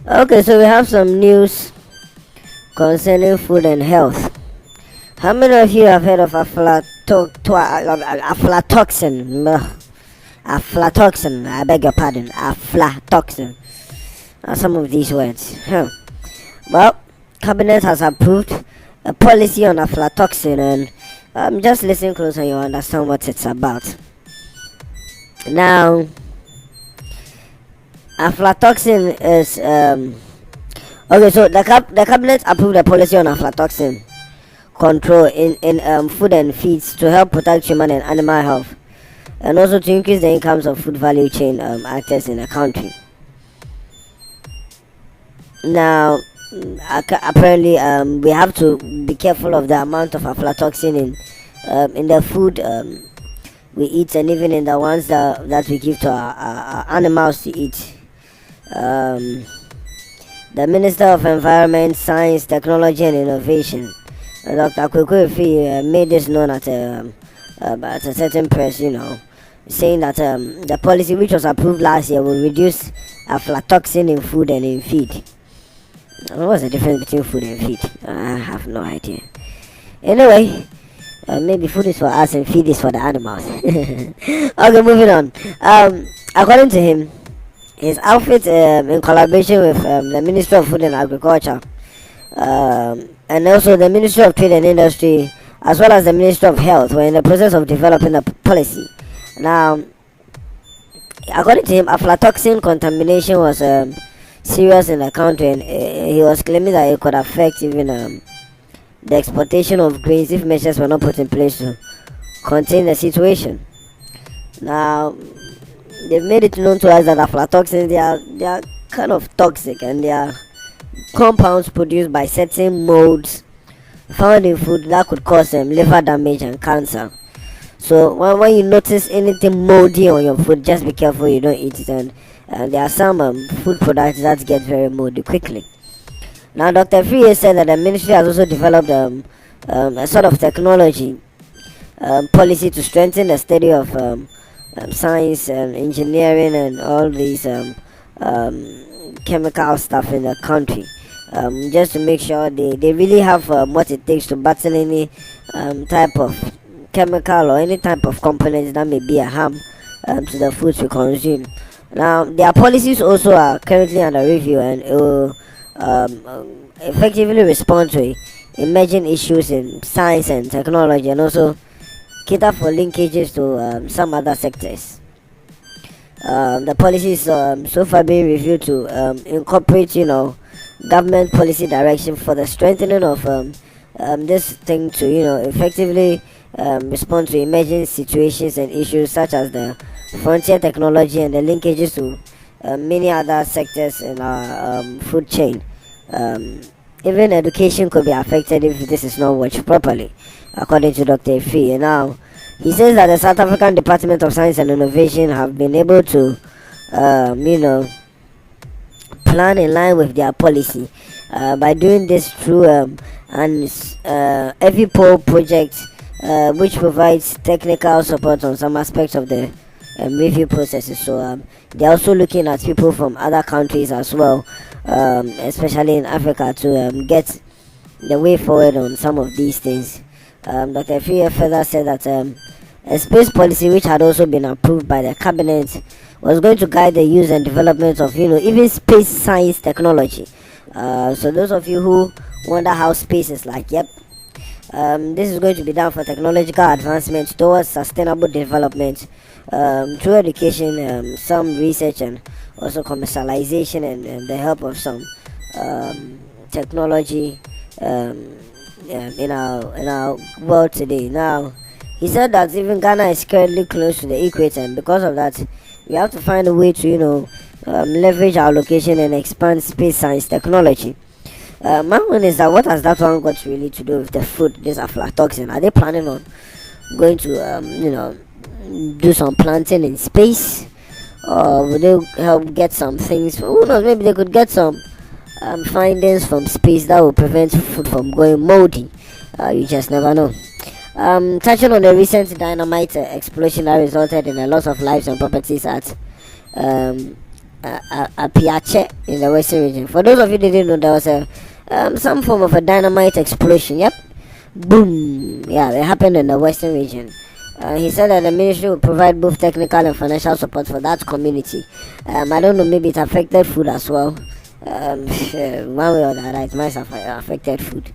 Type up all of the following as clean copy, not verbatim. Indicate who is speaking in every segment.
Speaker 1: Okay, so we have some news concerning food and health. How many of you have heard of aflatoxin? Aflatoxin, I beg your pardon, aflatoxin. Some of these words. Well, Cabinet has approved a policy on aflatoxin, and just listen close and you'll understand what it's about. Now, aflatoxin is okay. So the cabinet approved a policy on aflatoxin control in food and feeds to help protect human and animal health, and also to increase the incomes of food value chain actors in the country. Now, apparently, we have to be careful of the amount of aflatoxin in the food we eat, and even in the ones that we give to our animals to eat. Um, the Minister of Environment, Science, Technology and Innovation, Dr. Kwekwefi, made this known at a certain press, saying that the policy which was approved last year will reduce aflatoxin in food and in feed. What's the difference between food and feed? I have no idea. Anyway, maybe food is for us and feed is for the animals. Okay, moving on. According to him, his outfit, in collaboration with the Ministry of Food and Agriculture, and also the Ministry of Trade and Industry, as well as the Ministry of Health, were in the process of developing a policy. Now, according to him, aflatoxin contamination was serious in the country, and he was claiming that it could affect even the exportation of grains if measures were not put in place to contain the situation. Now, they've made it known to us that aflatoxins they are kind of toxic, and they are compounds produced by certain molds found in food that could cause liver damage and cancer. So when you notice anything moldy on your food, just be careful you don't eat it. And there are some food products that get very moldy quickly. Now, Dr. Free said that the ministry has also developed a sort of technology policy to strengthen the study of science and engineering and all these chemical stuff in the country, just to make sure they really have what it takes to battle any type of chemical or any type of components that may be a harm to the foods we consume. Now, their policies also are currently under review, and it will effectively respond to emerging issues in science and technology, and also cater for linkages to some other sectors. The policies so far being reviewed to incorporate, government policy direction for the strengthening of this thing to, effectively respond to emerging situations and issues such as the frontier technology and the linkages to many other sectors in our food chain. Even education could be affected if this is not watched properly, according to Dr. Fee. Now, he says that the South African Department of Science and Innovation have been able to, plan in line with their policy by doing this through an EVIPO project, which provides technical support on some aspects of the review processes. So they're also looking at people from other countries as well, especially in Africa, to get the way forward on some of these things. Dr. Freer further said that a space policy which had also been approved by the cabinet was going to guide the use and development of even space science technology. So those of you who wonder how space is like, yep, this is going to be done for technological advancement towards sustainable development, through education, some research, and also commercialization, and the help of some technology in our world today. Now, he said that even Ghana is currently close to the equator, and because of that, we have to find a way to leverage our location and expand space science technology. My one is that what has that one got really to do with the food, this aflatoxin? Are they planning on going to do some planting in space, or will they help get some things? Who knows? Maybe they could get some findings from space that will prevent food from going moldy. You just never know. Touching on the recent dynamite explosion that resulted in a loss of lives and properties at Apiache in the western region. For those of you who didn't know, there was a some form of a dynamite explosion. Yep, boom. Yeah, it happened in the western region. He said that the ministry will provide both technical and financial support for that community. I don't know, maybe it affected food as well. One way or the other, it might have affected food.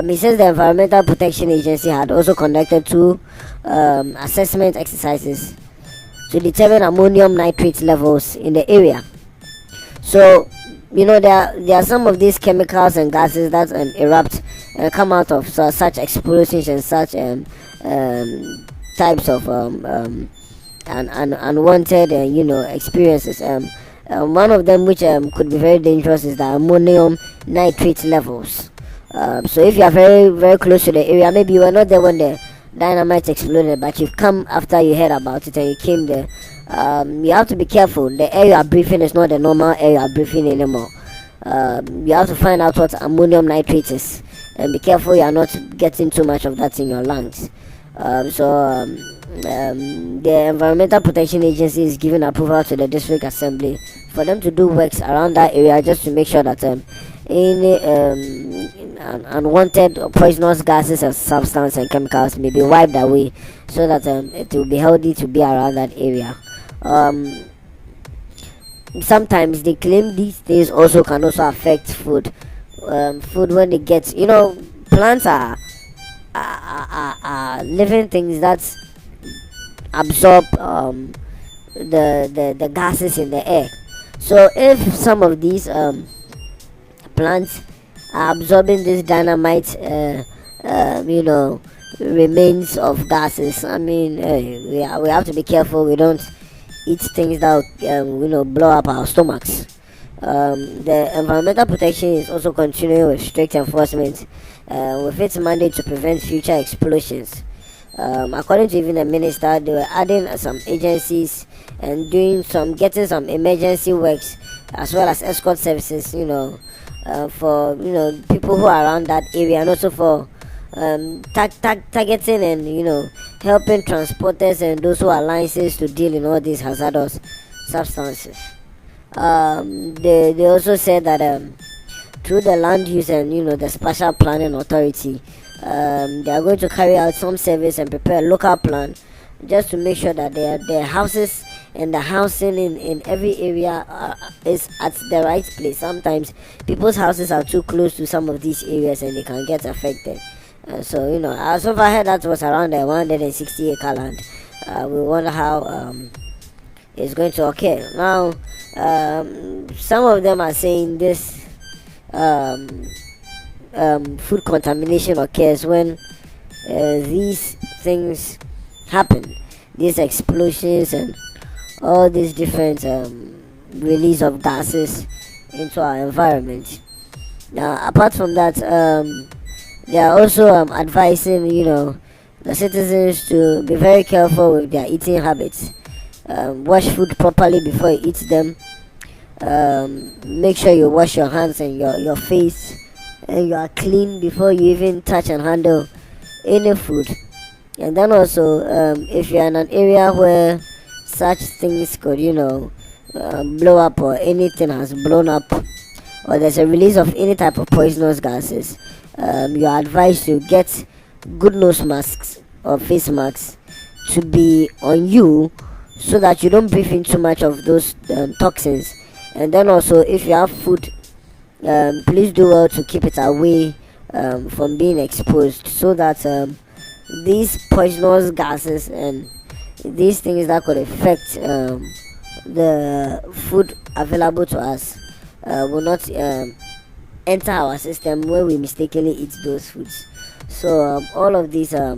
Speaker 1: He says the Environmental Protection Agency had also conducted two assessment exercises to determine ammonium nitrate levels in the area. So, there are some of these chemicals and gases that erupt and come out of such explosions and such types of unwanted experiences. One of them, which could be very dangerous, is the ammonium nitrate levels. So if you are very very close to the area, maybe you were not there when the dynamite exploded, but you've come after you heard about it and you came there. You have to be careful. The air you are breathing is not the normal air you are breathing anymore. You have to find out what ammonium nitrate is and be careful you are not getting too much of that in your lungs. The Environmental Protection Agency is giving approval to the District Assembly for them to do works around that area just to make sure that any unwanted or poisonous gases and substances and chemicals may be wiped away, so that it will be healthy to be around that area. Sometimes they claim these things also can also affect food. Food, when it gets, plants are living things that absorb the gases in the air. So if some of these plants are absorbing this dynamite remains of gases, we have to be careful we don't eat things that blow up our stomachs. The Environmental Protection is also continuing with strict enforcement with its mandate to prevent future explosions. According to even the minister, they were adding some agencies and getting some emergency works as well as escort services, for people who are around that area, and also for targeting and helping transporters and those who are licensed to deal in all these hazardous substances. They also said that through the land use and the spatial planning authority, they are going to carry out some service and prepare a local plan just to make sure that their houses and the housing in every area is at the right place. Sometimes people's houses are too close to some of these areas and they can get affected. As of I heard, that was around the 160 acre land. We wonder how it's going to occur. Now, some of them are saying this food contamination occurs when these things happen, these explosions and all these different release of gases into our environment. Now, apart from that, they are also advising the citizens to be very careful with their eating habits. Wash food properly before you eat them. Make sure you wash your hands and your face, and you are clean before you even touch and handle any food. And then also, if you're in an area where such things could blow up, or anything has blown up, or there's a release of any type of poisonous gases, you are advised to get good nose masks or face masks to be on you, so that you don't breathe in too much of those toxins. And then also, if you have food, please do well to keep it away from being exposed, so that these poisonous gases and these things that could affect the food available to us will not enter our system when we mistakenly eat those foods. So all of these are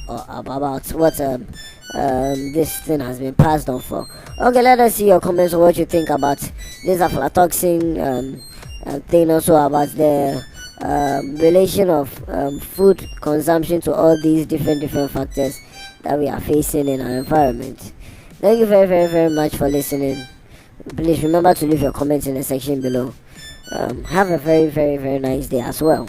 Speaker 1: about what this thing has been passed on for. Okay, let us see your comments on what you think about this aflatoxin thing, also about the relation of food consumption to all these different factors that we are facing in our environment. Thank you very very very much for listening. Please remember to leave your comments in the section below. Have a very very very nice day as well.